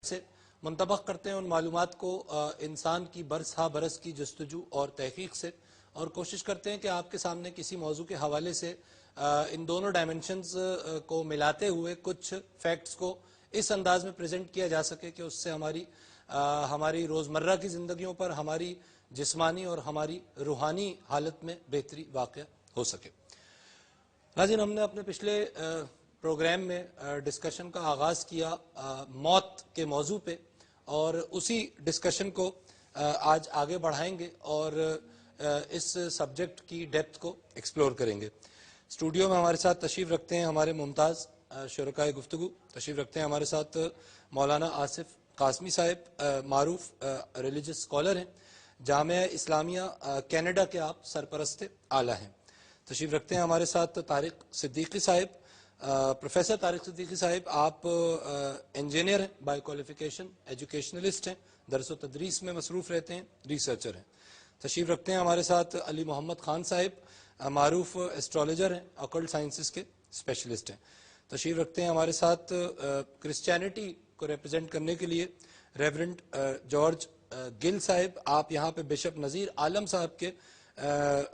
سے منطبق کرتے ہیں ان معلومات کو انسان کی برس ہا برس کی جستجو اور تحقیق سے، اور کوشش کرتے ہیں کہ آپ کے سامنے کسی موضوع کے حوالے سے ان دونوں ڈائمنشنز کو ملاتے ہوئے کچھ فیکٹس کو اس انداز میں پریزنٹ کیا جا سکے کہ اس سے ہماری روزمرہ کی زندگیوں پر ہماری جسمانی اور ہماری روحانی حالت میں بہتری واقع ہو سکے۔ ناظرین، ہم نے اپنے پچھلے پروگرام میں ڈسکشن کا آغاز کیا موت کے موضوع پہ، اور اسی ڈسکشن کو آج آگے بڑھائیں گے اور اس سبجیکٹ کی ڈیپتھ کو ایکسپلور کریں گے۔ اسٹوڈیو میں ہمارے ساتھ تشریف رکھتے ہیں ہمارے ممتاز شرکائے گفتگو، تشریف رکھتے ہیں ہمارے ساتھ مولانا آصف قاسمی صاحب، معروف ریلیجس اسکالر ہیں، جامعہ اسلامیہ کینیڈا کے آپ سرپرست اعلیٰ ہیں۔ تشریف رکھتے ہیں ہمارے ساتھ طارق صدیقی صاحب، پروفیسر طارق صدیقی صاحب، آپ انجینئر ہیں بائی کوالیفیکیشن، ایجوکیشنلسٹ ہیں، درس و تدریس میں مصروف رہتے ہیں، ریسرچر ہیں۔ تشریف رکھتے ہیں ہمارے ساتھ علی محمد خان صاحب، معروف ایسٹرالوجر ہیں، اکلٹ سائنسز کے اسپیشلسٹ ہیں۔ تشریف رکھتے ہیں ہمارے ساتھ کرسچینٹی کو ریپرزینٹ کرنے کے لیے ریورنڈ جارج گل صاحب، آپ یہاں پہ بشپ نذیر عالم صاحب کے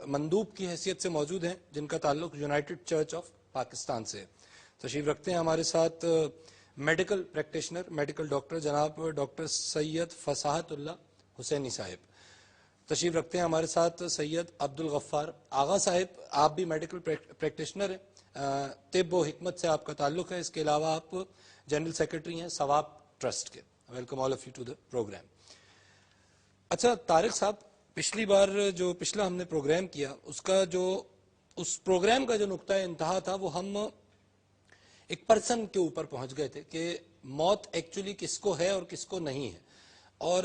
مندوب کی حیثیت سے موجود ہیں، جن کا تعلق یونائٹڈ چرچ آف پاکستان سے ہے۔ تشریف رکھتے ہیں ہمارے ساتھ میڈیکل پریکٹیشنر، میڈیکل ڈاکٹر جناب ڈاکٹر سید فصاحت اللہ حسینی صاحب۔ تشریف رکھتے ہیں ہمارے ساتھ سید عبد الغفار آغا صاحب، آپ بھی میڈیکل پریکٹیشنر ہیں، طب و حکمت سے آپ کا تعلق ہے، اس کے علاوہ آپ جنرل سیکرٹری ہیں ثواب ٹرسٹ کے۔ Welcome all of you to the program. اچھا طارق صاحب، پچھلی بار جو پچھلا ہم نے پروگرام کیا، اس پروگرام کا جو نقطہ انتہا تھا وہ ہم ایک پرسن کے اوپر پہنچ گئے تھے کہ موت ایکچولی کس کو ہے اور کس کو نہیں ہے، اور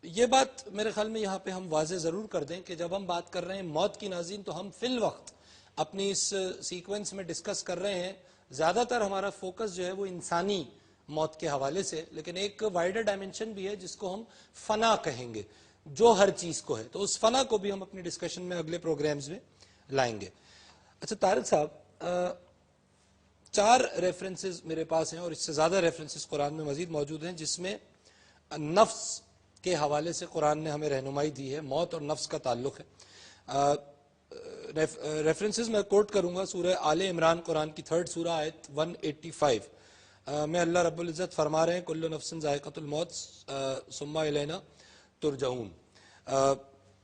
یہ بات میرے خیال میں یہاں پہ ہم واضح ضرور کر دیں کہ جب ہم بات کر رہے ہیں موت کی ناظرین، تو ہم فی الوقت اپنی اس سیکوینس میں ڈسکس کر رہے ہیں، زیادہ تر ہمارا فوکس جو ہے وہ انسانی موت کے حوالے سے، لیکن ایک وائڈر ڈائمنشن بھی ہے جس کو ہم فنا کہیں گے، جو ہر چیز کو ہے، تو اس فنا کو بھی ہم اپنی ڈسکشن میں اگلے پروگرامز میں لائیں گے۔ اچھا طارق صاحب، 4 ریفرنسز میرے پاس ہیں، اور اس سے زیادہ ریفرنسز قرآن میں مزید موجود ہیں، جس میں نفس کے حوالے سے قرآن نے ہمیں رہنمائی دی ہے، موت اور نفس کا تعلق ہے۔ ریفرنسز میں کوٹ کروں گا، سورہ آل عمران قرآن کی 3rd سورہ آیت 185 میں اللہ رب العزت فرما رہے ہیں کل نفس ذائقۃ الموت ثم الینا ترجعون،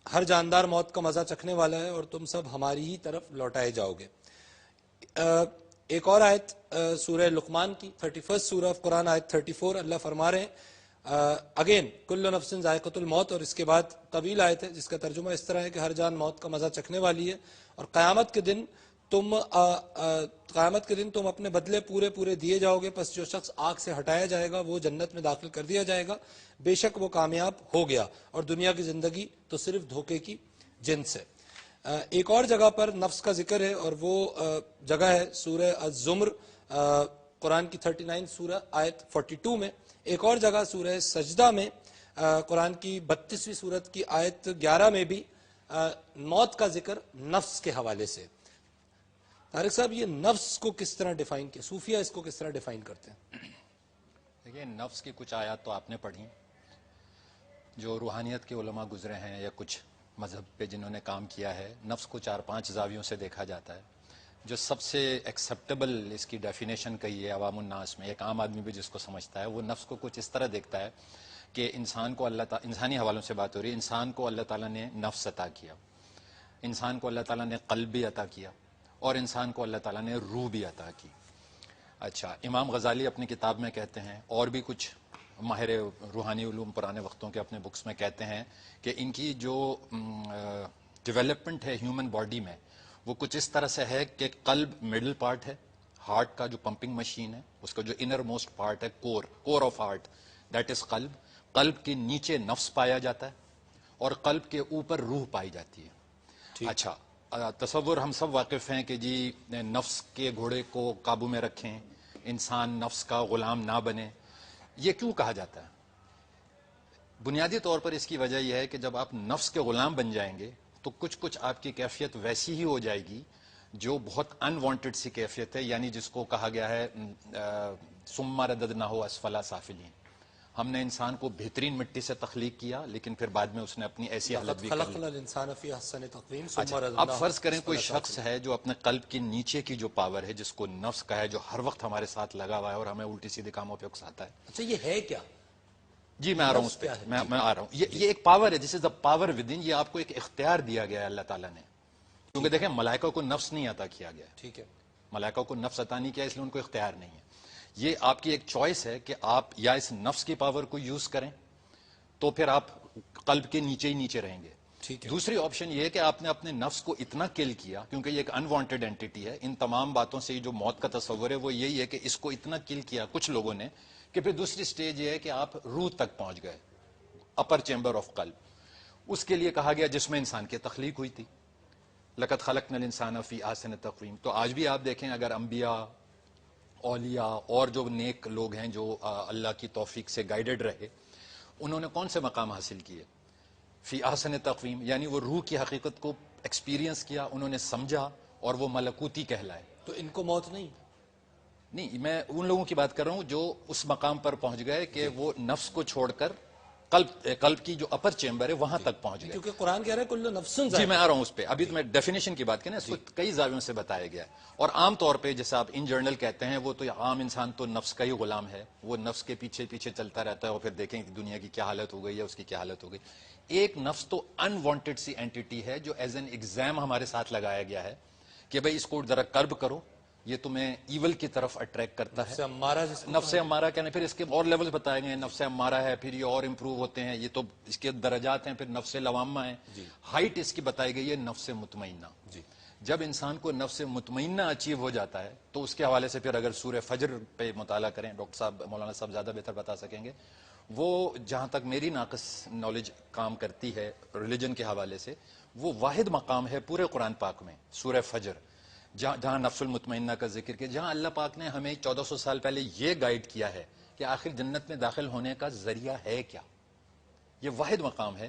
ہر جاندار موت کا مزہ چکھنے والا ہے اور تم سب ہماری ہی طرف لوٹائے جاؤ گے۔ ایک اور آیت سورہ لقمان کی 31 سورہ آف قرآن آیت 34، اللہ فرما رہے ہیں اگین کل نفس ذائقۃ الموت، اور اس کے بعد طویل آیت ہے جس کا ترجمہ اس طرح ہے کہ ہر جان موت کا مزہ چکھنے والی ہے، اور قیامت کے دن تم اپنے بدلے پورے دیے جاؤ گے، پس جو شخص آگ سے ہٹایا جائے گا وہ جنت میں داخل کر دیا جائے گا، بے شک وہ کامیاب ہو گیا، اور دنیا کی زندگی تو صرف دھوکے کی جنس ہے۔ ایک اور جگہ پر نفس کا ذکر ہے، اور وہ جگہ ہے سورہ الزمر قرآن کی 39 سورہ آیت 42 میں، ایک اور جگہ سورہ سجدہ میں قرآن کی 32ویں سورت کی آیت 11 میں بھی موت کا ذکر نفس کے حوالے سے۔ طارق صاحب، یہ نفس کو کس طرح ڈیفائن کیا، صوفیہ اس کو کس طرح ڈیفائن کرتے ہیں؟ دیکھیے، نفس کی کچھ آیات تو آپ نے پڑھی، جو روحانیت کے علماء گزرے ہیں یا کچھ مذہب پہ جنہوں نے کام کیا ہے، نفس کو 4-5 زاویوں سے دیکھا جاتا ہے۔ جو سب سے ایکسیپٹیبل اس کی ڈیفینیشن کہی ہے عوام الناس میں، ایک عام آدمی بھی جس کو سمجھتا ہے، وہ نفس کو کچھ اس طرح دیکھتا ہے کہ انسان کو اللہ تعالیٰ، انسانی حوالوں سے بات ہو رہی ہے، انسان کو اللہ تعالیٰ نے نفس عطا کیا، انسان کو اللہ تعالیٰ نے قلب بھی عطا کیا، اور انسان کو اللہ تعالیٰ نے روح بھی عطا کی۔ اچھا، امام غزالی اپنی کتاب میں کہتے ہیں، اور بھی کچھ ماہر روحانی علوم پرانے وقتوں کے اپنے بکس میں کہتے ہیں کہ ان کی جو ڈیولپمنٹ ہے ہیومن باڈی میں، وہ کچھ اس طرح سے ہے کہ قلب مڈل پارٹ ہے، ہارٹ کا جو پمپنگ مشین ہے، اس کا جو انر موسٹ پارٹ ہے، کور آف ہارٹ، دیٹ از قلب، قلب کے نیچے نفس پایا جاتا ہے، اور قلب کے اوپر روح پائی جاتی ہے۔ اچھا، تصور ہم سب واقف ہیں کہ جی نفس کے گھوڑے کو قابو میں رکھیں، انسان نفس کا غلام نہ بنے۔ یہ کیوں کہا جاتا ہے؟ بنیادی طور پر اس کی وجہ یہ ہے کہ جب آپ نفس کے غلام بن جائیں گے تو کچھ آپ کی کیفیت ویسی ہی ہو جائے گی جو بہت انوانٹڈ سی کیفیت ہے، یعنی جس کو کہا گیا ہے ثم رددناہ اسفل سافلین، ہم نے انسان کو بہترین مٹی سے تخلیق کیا، لیکن پھر بعد میں اس نے اپنی ایسی حالت بھی کر لی۔ خلقنا الانسان فی احسن تقویم ثم اچھا، اب رددناہ فرض کریں کوئی اسفل شخص ہے جو اپنے قلب کی نیچے کی جو پاور ہے، جس کو نفس کا ہے، جو ہر وقت ہمارے ساتھ لگا ہوا ہے اور ہمیں الٹی سیدھی کاموں پہ اکساتا ہے۔ اچھا یہ ہے کیا؟ جی میں آ رہا ہوں اس پہ، میں آ رہا ہوں۔ یہ ایک پاور ہے، دس از اے پاور ود ان، یہ آپ کو ایک اختیار دیا گیا ہے اللہ تعالیٰ نے، کیونکہ دیکھیں ملائکہ کو نفس نہیں عطا کیا گیا ہے، ٹھیک ہے، ملائکہ کو نفس عطا نہیں کیا اس لیے ان کو اختیار نہیں ہے۔ یہ آپ کی ایک چوائس ہے کہ آپ یا اس نفس کی پاور کو یوز کریں تو پھر آپ قلب کے نیچے ہی نیچے رہیں گے۔ ٹھیک ہے، دوسری آپشن یہ ہے کہ آپ نے اپنے نفس کو اتنا کل کیا، کیونکہ یہ ایک انوانٹیڈ اینٹی ہے، ان تمام باتوں سے جو موت کا تصور ہے وہ یہی ہے کہ اس کو اتنا کل کیا کچھ لوگوں نے کہ پھر دوسری سٹیج یہ ہے کہ آپ روح تک پہنچ گئے، اپر چیمبر آف قلب۔ اس کے لیے کہا گیا جس میں انسان کی تخلیق ہوئی تھی، لقد خلقنا الانسان فی احسن تقویم۔ تو آج بھی آپ دیکھیں اگر انبیاء، اولیاء اور جو نیک لوگ ہیں جو اللہ کی توفیق سے گائیڈڈ رہے، انہوں نے کون سے مقام حاصل کیے؟ فی احسن تقویم، یعنی وہ روح کی حقیقت کو ایکسپیرینس کیا، انہوں نے سمجھا اور وہ ملکوتی کہلائے۔ تو ان کو موت نہیں؟ نہیں، میں ان لوگوں کی بات کر رہا ہوں جو اس مقام پر پہنچ گئے کہ وہ نفس کو چھوڑ کر قلب کی جو اپر چیمبر ہے وہاں تک پہنچ گئے۔ کیونکہ قرآن کہہ رہا ہے کل نفس جی میں آ رہا ہوں اس پہ، ابھی تو میں ڈیفینیشن کی بات کریں، اس کو کئی زاویوں سے بتایا گیا ہے، اور عام طور پہ جیسے آپ ان جرنل کہتے ہیں وہ تو عام انسان تو نفس کا ہی غلام ہے، وہ نفس کے پیچھے پیچھے چلتا رہتا ہے اور پھر دیکھیں کہ دنیا کی کیا حالت ہو گئی ہے، اس کی کیا حالت ہو گئی۔ ایک نفس تو انوانٹیڈ سی اینٹی ہے جو ایز این ایگزام ہمارے ساتھ لگایا گیا ہے کہ بھئی اس کو ذرا قرب کرو، یہ تمہیں ایول کی طرف اٹریکٹ کرتا ہے۔ نفس امارہ جس کو نفس امارہ کہنے، پھر اس کے اور لیولز بتائے گئے ہیں، نفس امارہ ہے، پھر یہ اور امپروو ہوتے ہیں، یہ تو اس کے درجات ہیں، پھر نفس لوامہ ہیں، ہائٹ اس کی بتائی گئی ہے نفس مطمئنہ۔ جب انسان کو نفس مطمئنہ اچیو ہو جاتا ہے تو اس کے حوالے سے پھر اگر سورہ فجر پہ مطالعہ کریں، ڈاکٹر صاحب مولانا صاحب زیادہ بہتر بتا سکیں گے، وہ جہاں تک میری ناقص نالج کام کرتی ہے ریلیجن کے حوالے سے، وہ واحد مقام ہے پورے قرآن پاک میں سورہ فجر جہاں نفس المطمئنہ کا ذکر کیا، جہاں اللہ پاک نے ہمیں 1400 سال پہلے یہ گائیڈ کیا ہے کہ آخر جنت میں داخل ہونے کا ذریعہ ہے کیا۔ یہ واحد مقام ہے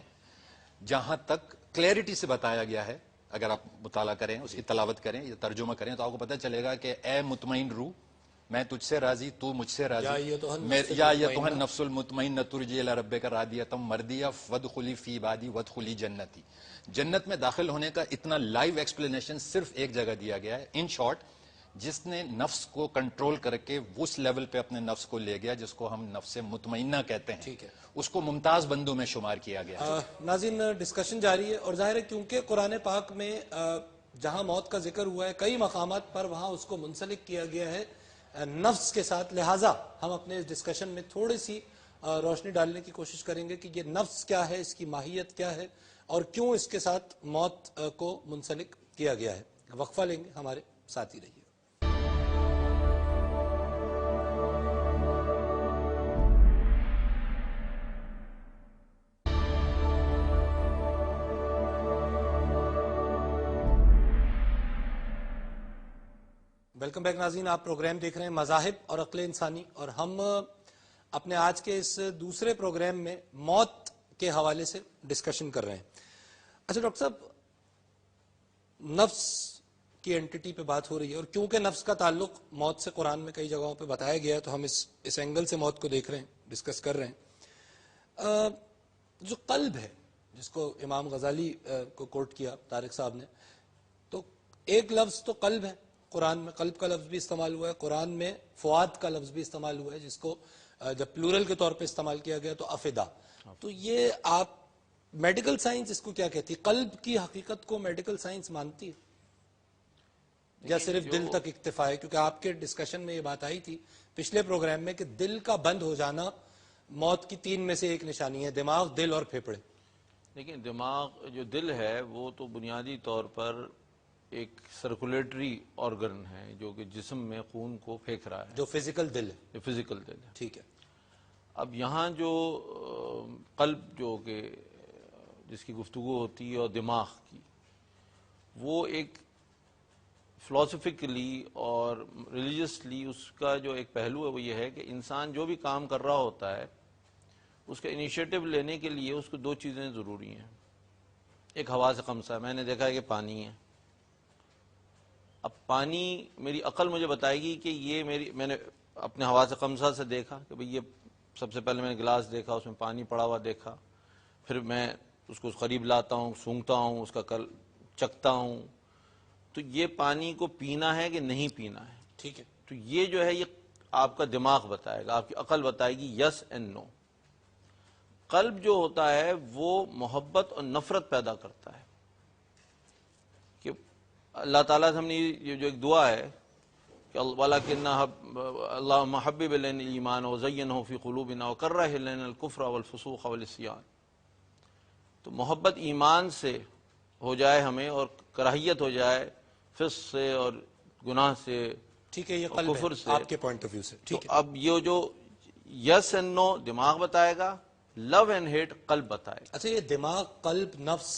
جہاں تک کلیئرٹی سے بتایا گیا ہے، اگر آپ مطالعہ کریں، اس کی تلاوت کریں یا ترجمہ کریں تو آپ کو پتہ چلے گا کہ اے مطمئن روح، میں تجھ سے راضی، تو مجھ سے راضی، یا ایتھا النفس المطمئنہ ترجعی الی ربک راضیۃ مرضیہ فادخلی فی عبادی وادخلی جنتی۔ جنت میں داخل ہونے کا اتنا لائیو ایکسپلینیشن صرف ایک جگہ دیا گیا ہے، ان شارٹ جس نے نفس کو کنٹرول کر کے اس لیول پہ اپنے نفس کو لے گیا جس کو ہم نفس مطمئنہ کہتے ہیں، اس کو ممتاز بندوں میں شمار کیا گیا۔ ناظرین ڈسکشن جاری ہے، اور ظاہر ہے کیونکہ قرآن پاک میں جہاں موت کا ذکر ہوا ہے کئی مقامات پر وہاں اس کو منسلک کیا گیا ہے نفس کے ساتھ، لہٰذا ہم اپنے اس ڈسکشن میں تھوڑی سی روشنی ڈالنے کی کوشش کریں گے کہ یہ نفس کیا ہے، اس کی ماہیت کیا ہے اور کیوں اس کے ساتھ موت کو منسلک کیا گیا ہے۔ وقفہ لیں گے، ہمارے ساتھ ہی رہیے۔ ویلکم بیک ناظرین، آپ پروگرام دیکھ رہے ہیں مذاہب اور عقل انسانی، اور ہم اپنے آج کے اس دوسرے پروگرام میں موت کے حوالے سے ڈسکشن کر رہے ہیں۔ اچھا ڈاکٹر صاحب، نفس کی اینٹی پہ بات ہو رہی ہے، اور کیونکہ نفس کا تعلق موت سے قرآن میں کئی جگہوں پہ بتایا گیا ہے تو ہم اس اینگل سے موت کو دیکھ رہے ہیں، ڈسکس کر رہے ہیں۔ جو قلب ہے، جس کو امام غزالی کو کوٹ کیا طارق صاحب نے، تو ایک لفظ تو قلب ہے، قرآن میں قلب کا لفظ بھی استعمال ہوا ہے، قرآن میں فؤاد کا لفظ بھی استعمال ہوا ہے، جس کو جب پلورل کے طور پہ استعمال کیا گیا تو افدا۔ تو یہ آپ میڈیکل سائنس اس کو کیا کہتی ہے؟ قلب کی حقیقت کو میڈیکل سائنس مانتی ہے یا صرف دل تک اکتفا ہے؟ کیونکہ آپ کے ڈسکشن میں یہ بات آئی تھی پچھلے پروگرام میں کہ دل کا بند ہو جانا موت کی 3 میں سے ایک نشانی ہے، دماغ، دل اور پھیپھڑے۔ لیکن دماغ جو دل ہے وہ تو بنیادی طور پر ایک سرکولیٹری آرگن ہے جو کہ جسم میں خون کو پھینک رہا ہے، جو فزیکل دل ہے، جو فزیکل دل ہے۔ ٹھیک ہے۔ اب یہاں جو قلب جو کہ جس کی گفتگو ہوتی ہے اور دماغ کی، وہ ایک فلاسفیکلی اور ریلیجسلی اس کا جو ایک پہلو ہے وہ یہ ہے کہ انسان جو بھی کام کر رہا ہوتا ہے اس کا انیشیٹو لینے کے لیے اس کو 2 چیزیں ضروری ہیں۔ ایک حواس خمسہ ہے، میں نے دیکھا ہے کہ پانی ہے، اب پانی میری عقل مجھے بتائے گی کہ یہ میں نے اپنے حواس خمسہ سے دیکھا کہ بھئی یہ سب سے پہلے میں نے گلاس دیکھا، اس میں پانی پڑا ہوا دیکھا، پھر میں اس کو قریب لاتا ہوں، سونگھتا ہوں، اس کا چکھتا ہوں، تو یہ پانی کو پینا ہے کہ نہیں پینا ہے. ٹھیک ہے. تو یہ جو ہے یہ آپ کا دماغ بتائے گا، آپ کی عقل بتائے گی یس اینڈ نو. قلب جو ہوتا ہے وہ محبت اور نفرت پیدا کرتا ہے. کہ اللہ تعالیٰ سے ہم نے یہ جو ایک دعا ہے کہ اللہم حبب الینا الایمان وزینہ فی قلوبنا وکرہ الینا الکفر والفسوق والعصیان. تو محبت ایمان سے ہو جائے ہمیں اور کراہیت ہو جائے فسق سے اور گناہ سے. ٹھیک ہے، یہ قلب کفر ہے سے. آپ کے پوائنٹ آف ویو سے. تو اب یہ جو یس اینڈ نو دماغ بتائے گا، لو اینڈ ہیٹ قلب بتائے گا. اچھا، یہ دماغ، قلب، نفس،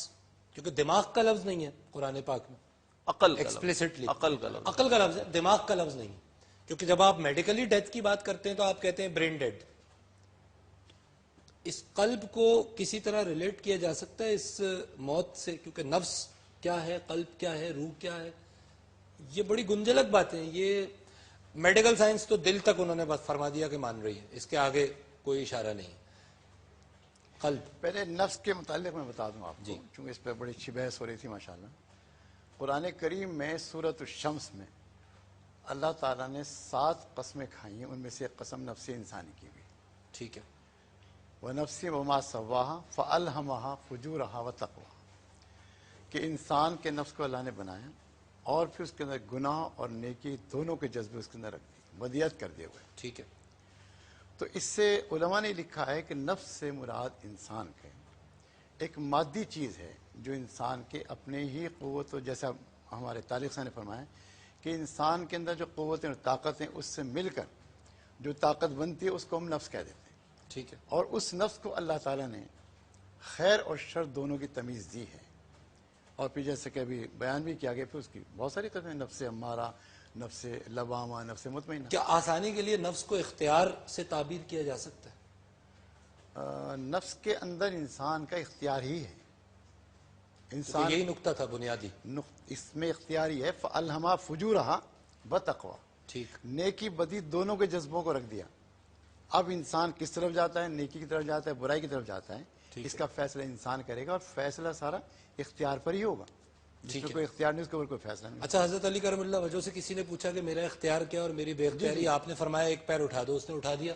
کیونکہ دماغ کا لفظ نہیں ہے قرآن پاک میں عقل کا ایکسپلیسٹلی، عقل کا لفظ. عقل کا لفظ ہے، دماغ کا لفظ نہیں ہے. کیونکہ جب آپ میڈیکلی ڈیتھ کی بات کرتے ہیں تو آپ کہتے ہیں برین ڈیڈ. اس قلب کو کسی طرح ریلیٹ کیا جا سکتا ہے اس موت سے؟ کیونکہ نفس کیا ہے، قلب کیا ہے، روح کیا ہے، یہ بڑی گنجلک باتیں ہیں. یہ میڈیکل سائنس تو دل تک انہوں نے بس فرما دیا کہ مان رہی ہے، اس کے آگے کوئی اشارہ نہیں. قلب پہلے نفس کے متعلق میں بتا دوں آپ کو، چونکہ اس پہ بڑی اچھی بحث ہو رہی تھی ماشاءاللہ. قرآن کریم میں سورۃ الشمس میں اللہ تعالیٰ نے 7 قسمیں کھائی ہیں، ان میں سے ایک قسم نفس انسانی کی بھی. ٹھیک ہے. وَنَفْسٍ وَمَا سَوَّاهَا فَأَلْهَمَهَا فُجُورَهَا وَتَقْوَاهَا کہ انسان کے نفس کو اللہ نے بنایا اور پھر اس کے اندر گناہ اور نیکی دونوں کے جذبے اس کے اندر رکھ دی، ودیت کر دیے ہوئے. ٹھیک ہے. تو اس سے علماء نے لکھا ہے کہ نفس سے مراد انسان کے ایک مادی چیز ہے جو انسان کے اپنے ہی قوت، و جیسا ہمارے طالب صاحب نے فرمایا کہ انسان کے اندر جو قوتیں اور طاقتیں اس سے مل کر جو طاقت بنتی ہے اس کو ہم نفس کہہ دیتے ہیں. ٹھیک ہے. اور اس نفس کو اللہ تعالیٰ نے خیر اور شر دونوں کی تمیز دی ہے. اور پھر جیسے کہ ابھی بیان بھی کیا گیا، پھر اس کی بہت ساری قسمیں، نفس امارہ، نفس لوامہ، نفس مطمئنہ. کیا آسانی کے لیے نفس کو اختیار سے تعبیر کیا جا سکتا ہے؟ نفس کے اندر انسان کا اختیار ہی ہے. انسان یہی نقطہ تھا بنیادی. اس میں اختیار ہی ہے. فَأَلْهَمَا فُجُورَهَا وَتَقْوَاهَا. ٹھیک. نیکی بدی دونوں کے جذبوں کو رکھ دیا. اب انسان کس طرف جاتا ہے، نیکی کی طرف جاتا ہے، برائی کی طرف جاتا ہے، اس کا فیصلہ انسان کرے گا، اور فیصلہ سارا اختیار پر ہی ہوگا. جس میں کوئی اختیار نہیں اس کے اوپر کوئی فیصلہ نہیں. اچھا، حضرت علی کرم اللہ وجہ سے کسی نے پوچھا کہ میرا اختیار کیا اور میری بے اختیاری. آپ نے فرمایا ایک پیر اٹھا دو، اس نے اٹھا دیا.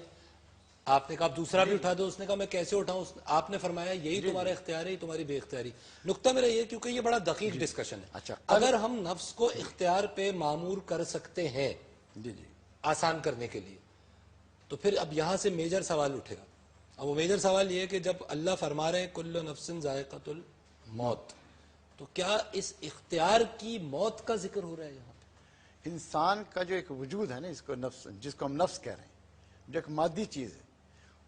آپ نے کہا دوسرا بھی اٹھا دو، اس نے کہا میں کیسے اٹھاؤں. آپ نے فرمایا یہی تمہارا اختیار ہے، تمہاری بے اختیاری. نقطہ میرا یہ، کیونکہ یہ بڑا دقیق ڈسکشن ہے. اچھا، اگر ہم نفس کو اختیار پہ معمور کر سکتے ہیں جی آسان کرنے کے لیے، تو پھر اب یہاں سے میجر سوال اٹھے گا. اب وہ میجر سوال یہ ہے کہ جب اللہ فرما رہے ہیں کل نفس ذائقۃ الموت، تو کیا اس اختیار کی موت کا ذکر ہو رہا ہے یہاں پہ؟ انسان کا جو ایک وجود ہے نا، اس کو نفس، جس کو ہم نفس کہہ رہے ہیں، جو ایک مادی چیز ہے،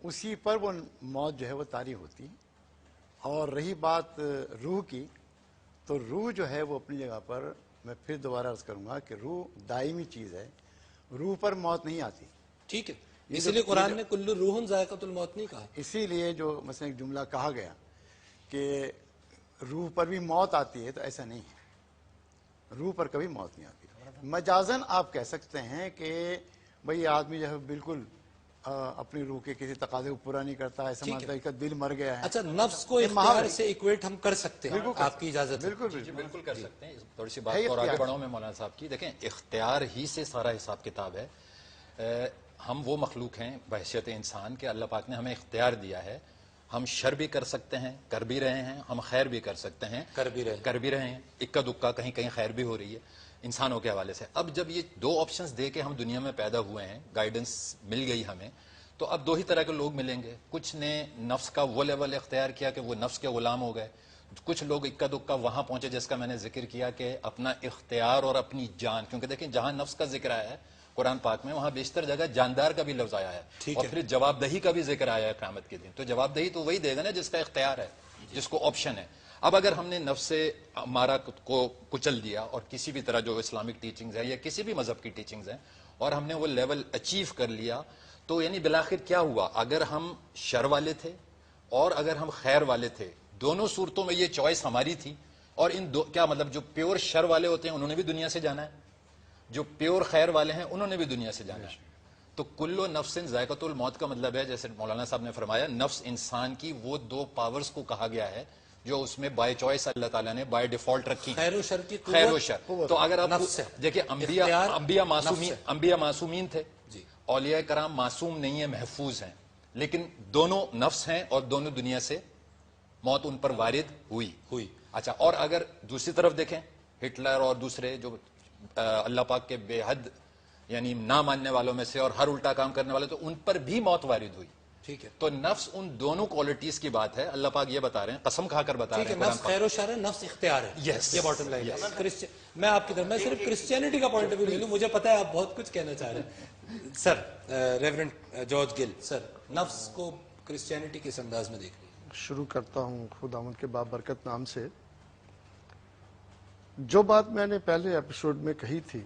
اسی پر وہ موت جو ہے وہ طاری ہوتی ہے. اور رہی بات روح کی، تو روح جو ہے وہ اپنی جگہ پر، میں پھر دوبارہ عرض کروں گا کہ روح دائمی چیز ہے، روح پر موت نہیں آتی. ٹھیک ہے. اسی لیے قرآن نے کل روح ذائقۃ الموت نہیں کہا. اسی لیے جو مثلا ایک جملہ کہا گیا کہ روح پر بھی موت آتی ہے، تو ایسا نہیں ہے. روح پر کبھی موت نہیں آتی. مجازن آپ کہہ سکتے ہیں کہ بھئی آدمی جو ہے بالکل اپنی روح کے کسی تقاضے کو پورا نہیں کرتا، ایسا مانتا ہے کہ دل مر گیا ہے. اچھا، نفس کو اختیار سے ایکویٹ ہم کر سکتے ہیں، آپ کی اجازت ہے؟ بالکل کر سکتے ہیں. تھوڑی سی بات اور آگے بڑھاؤں میں مولانا صاحب کی. دیکھیں، اختیار ہی سے سارا حساب کتاب ہے. ہم وہ مخلوق ہیں بحیثیت انسان کے، اللہ پاک نے ہمیں اختیار دیا ہے. ہم شر بھی کر سکتے ہیں، کر بھی رہے ہیں. ہم خیر بھی کر سکتے ہیں، کر بھی رہے ہیں. اکا دکا کہیں کہیں خیر بھی ہو رہی ہے انسانوں کے حوالے سے. اب جب یہ 2 آپشنز دے کے ہم دنیا میں پیدا ہوئے ہیں، گائیڈنس مل گئی ہمیں، تو اب 2 ہی طرح کے لوگ ملیں گے. کچھ نے نفس کا وہ لیول اختیار کیا کہ وہ نفس کے غلام ہو گئے. کچھ لوگ اکا دکا وہاں پہنچے جس کا میں نے ذکر کیا کہ اپنا اختیار اور اپنی جان، کیونکہ دیکھیں جہاں نفس کا ذکر آیا ہے قرآن پاک میں، وہاں بیشتر جگہ جاندار کا بھی لفظ آیا ہے، اور پھر جواب دہی کا بھی ذکر آیا ہے قیامت کے دن. تو جواب دہی تو وہی دے گا نا جس کا اختیار ہے، جس کو آپشن ہے. اب اگر ہم نے نفس ہمارا کو کچل دیا، اور کسی بھی طرح جو اسلامک ٹیچنگز ہے یا کسی بھی مذہب کی ٹیچنگز ہیں، اور ہم نے وہ لیول اچیو کر لیا، تو یعنی بالآخر کیا ہوا؟ اگر ہم شر والے تھے اور اگر ہم خیر والے تھے، دونوں صورتوں میں یہ چوائس ہماری تھی. اور ان دو کیا مطلب، جو پیور شر والے ہوتے ہیں انہوں نے بھی دنیا سے جانا ہے، جو پیور خیر والے ہیں انہوں نے بھی دنیا سے جانا ہے. تو کلو نفس ذائقۃ الموت کا مطلب ہے جیسے مولانا صاحب نے فرمایا نفس انسان کی وہ دو پاورز کو کہا گیا ہے جو اس میں بائی چوائس اللہ تعالیٰ نے بائی ڈیفالٹ رکھی خیر و شر کی خیر و قوت شر. تو اگر آپ نفس ہے. دیکھیں اختیار انبیاء معصومین تھے, جی. اولیاء کرام معصوم نہیں ہیں, محفوظ ہیں, لیکن دونوں نفس ہیں اور دونوں دنیا سے موت ان پر وارد ہوئی. اچھا, اور اگر دوسری طرف دیکھیں ہٹلر اور دوسرے جو اللہ پاک کے بے حد یعنی نہ ماننے والوں میں سے اور ہر الٹا کام کرنے والے, تو ان پر بھی موت وارد ہوئی. ٹھیک ہے, تو نفس ان دونوں کوالٹیز کی بات ہے. اللہ پاک یہ بتا رہے ہیں, قسم کھا کر بتا رہے ہیں, نفس خیر و شر ہے, نفس اختیار ہے. Yes. یہ باٹم لائن ہے. میں آپ کی طرف میں صرف کرسچینٹی کا پوائنٹ آف ویو لے لوں, مجھے پتا ہے آپ بہت کچھ کہنا چاہ رہے ہیں. سر ریورنڈ جارج گل سر, نفس کو کرسچینٹی کس انداز میں دیکھ رہی ہے؟ شروع کرتا ہوں خداوند کے بابرکت نام سے. جو بات میں نے پہلے ایپیسوڈ میں کہی تھی